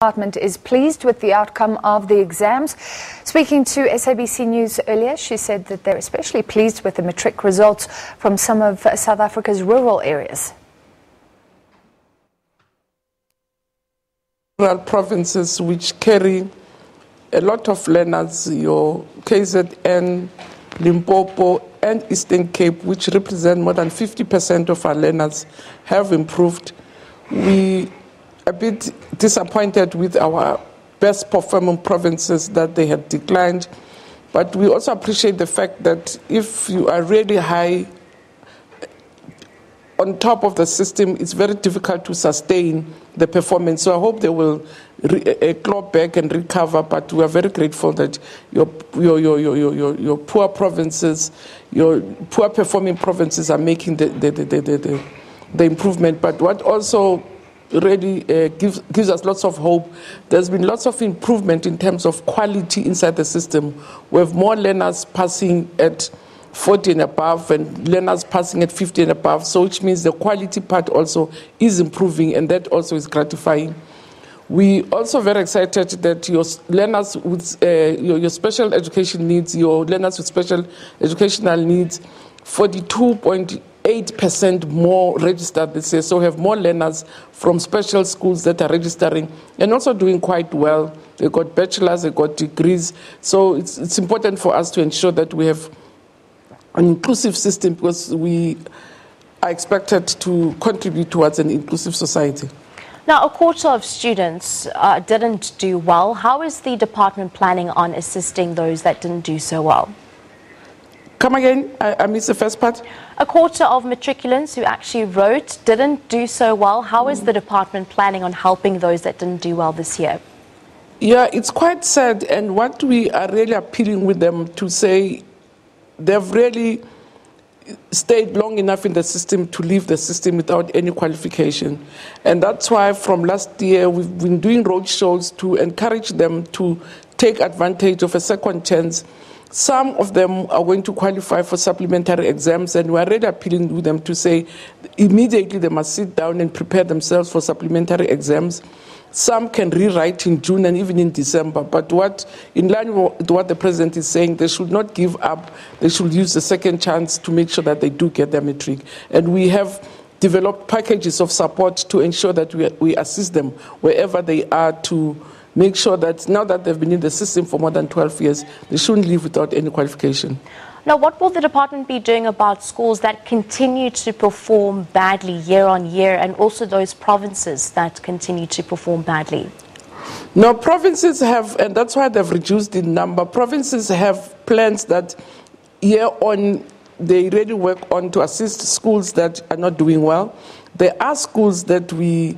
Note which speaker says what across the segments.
Speaker 1: Department is pleased with the outcome of the exams. Speaking to SABC News earlier, she said that they're especially pleased with the Matric results from some of South Africa's rural areas.
Speaker 2: Rural provinces which carry a lot of learners, your KZN, Limpopo and Eastern Cape, which represent more than 50% of our learners, have improved. We a bit disappointed with our best performing provinces that they had declined, but we also appreciate the fact that if you are really high on top of the system, it's very difficult to sustain the performance. So I hope they will claw back and recover, but we are very grateful that your poor provinces, your poor performing provinces are making the improvement. But what also really gives us lots of hope, there's been lots of improvement in terms of quality inside the system. We have more learners passing at 40 and above and learners passing at 50 and above, so which means the quality part also is improving, and that also is gratifying. We also very excited that your learners with your special education needs, your learners with special educational needs, 42.8% more registered this year. So we have more learners from special schools that are registering and also doing quite well. They got bachelors, they got degrees. So it's important for us to ensure that we have an inclusive system, because we are expected to contribute towards an inclusive society.
Speaker 3: Now, a quarter of students didn't do well. How is the department planning on assisting those that didn't do so well?
Speaker 2: Come again, I missed the first part.
Speaker 3: A quarter of matriculants who actually wrote didn't do so well. How is the department planning on helping those that didn't do well this year?
Speaker 2: Yeah, it's quite sad, and what we are really appealing with them to say, they've really stayed long enough in the system to leave the system without any qualification. And that's why from last year we've been doing road shows to encourage them to take advantage of a second chance. Some of them are going to qualify for supplementary exams, and we're already appealing with them to say immediately they must sit down and prepare themselves for supplementary exams. Some can rewrite in June and even in December, but in line with what the president is saying, they should not give up. They should use the second chance to make sure that they do get their matric. And we have developed packages of support to ensure that we assist them wherever they are, to make sure that now that they've been in the system for more than 12 years, they shouldn't leave without any qualification.
Speaker 3: Now, what will the department be doing about schools that continue to perform badly year on year, and also those provinces that continue to perform badly?
Speaker 2: No, provinces have, and that's why they've reduced in number. Provinces have plans that year on they really work on to assist schools that are not doing well. There are schools that we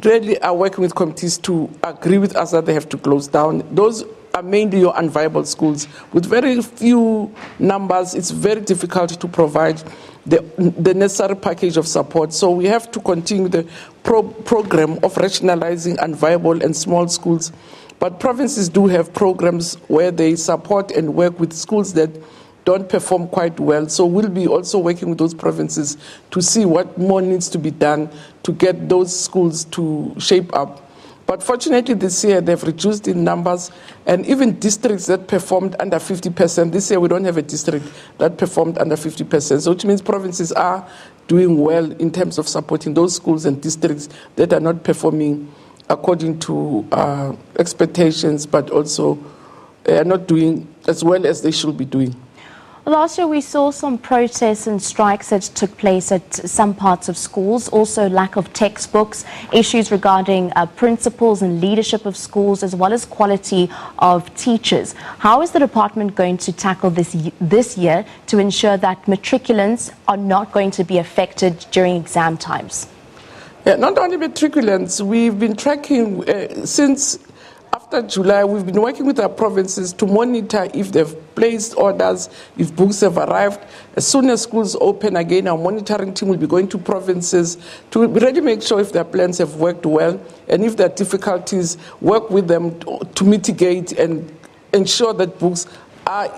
Speaker 2: really are working with committees to agree with us that they have to close down. Those are mainly your unviable schools. With very few numbers, it's very difficult to provide the necessary package of support. So we have to continue the program of rationalizing unviable and small schools. But provinces do have programs where they support and work with schools that don't perform quite well. So we'll be also working with those provinces to see what more needs to be done to get those schools to shape up. But fortunately this year they've reduced in numbers, and even districts that performed under 50%, this year we don't have a district that performed under 50%, so which means provinces are doing well in terms of supporting those schools and districts that are not performing according to expectations, but also are not doing as well as they should be doing.
Speaker 3: Last year we saw some protests and strikes that took place at some parts of schools, also lack of textbooks, issues regarding principals and leadership of schools, as well as quality of teachers. How is the department going to tackle this year to ensure that matriculants are not going to be affected during exam times?
Speaker 2: Yeah, not only matriculants, we've been tracking since after July, we've been working with our provinces to monitor if they've placed orders, if books have arrived. As soon as schools open again, our monitoring team will be going to provinces to really make sure if their plans have worked well, and if there are difficulties, work with them to mitigate and ensure that books are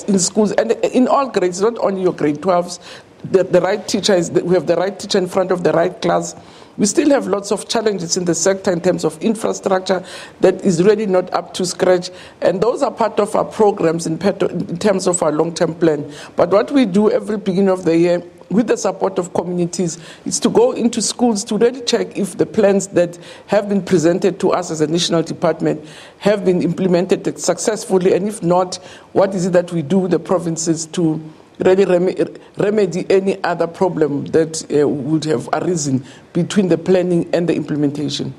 Speaker 2: in schools and in all grades, not only your grade 12s. The right teacher we have the right teacher in front of the right class. We still have lots of challenges in the sector in terms of infrastructure that is really not up to scratch, and those are part of our programs in terms of our long-term plan. But what we do every beginning of the year, with the support of communities, is to go into schools to really check if the plans that have been presented to us as a national department have been implemented successfully, and if not, what is it that we do with the provinces to really remedy any other problem that would have arisen between the planning and the implementation.